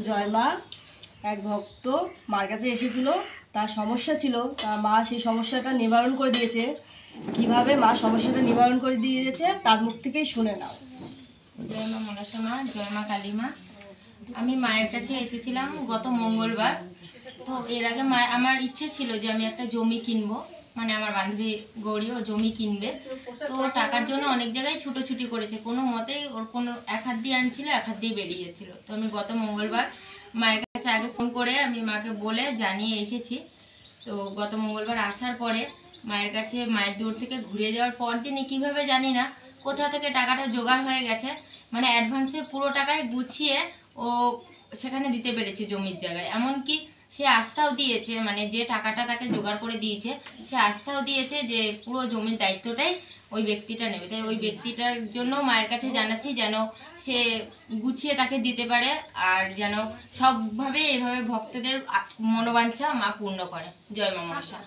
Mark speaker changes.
Speaker 1: জয় মা। এক ভক্ত মার কাছে এসেছিল, তার সমস্যা ছিল, তা মা সেই সমস্যাটা নিবারণ করে দিয়েছে। কিভাবে মা সমস্যাটা নিবারণ করে দিয়েছে তার মুখ থেকেই শুনে নাও।
Speaker 2: জয় মা মনসা মা, জয় মা কালী মা। আমি মায়ের কাছে এসেছিলাম গত মঙ্গলবার। তো এর আগে আমার ইচ্ছে ছিল যে আমি একটা জমি কিনবো, মানে আমার বান্ধবী গৌরীও জমি কিনবে। তো টাকার জন্য অনেক জায়গায় ছুটোছুটি করেছে, কোনো মতেই ওর কোনো এক হাত দিয়ে আনছিল, এক হাত দিয়ে বেরিয়ে যাচ্ছিল। তো আমি গত মঙ্গলবার মায়ের কাছে আগে ফোন করে আমি মাকে বলে জানিয়ে এসেছি। তো গত মঙ্গলবার আসার পরে মায়ের কাছে মায়ের দূর থেকে ঘুরে যাওয়ার পর দিনই কীভাবে জানি না কোথা থেকে টাকাটা জোগাড় হয়ে গেছে, মানে অ্যাডভান্সে পুরো টাকায় গুছিয়ে ও সেখানে দিতে পেরেছে জমির জায়গায়। এমনকি সে আস্থাও দিয়েছে, মানে যে টাকাটা তাকে জোগাড় করে দিয়েছে সে আস্থাও দিয়েছে যে পুরো জমির দায়িত্বটাই ওই ব্যক্তিটা নেবে। তাই ওই ব্যক্তিটার জন্য মায়ের কাছে জানাচ্ছি যেন সে গুছিয়ে তাকে দিতে পারে, আর যেন সবভাবে এভাবে ভক্তদের মনোবাঞ্ছা মা পূর্ণ করে। জয় মা মনসা।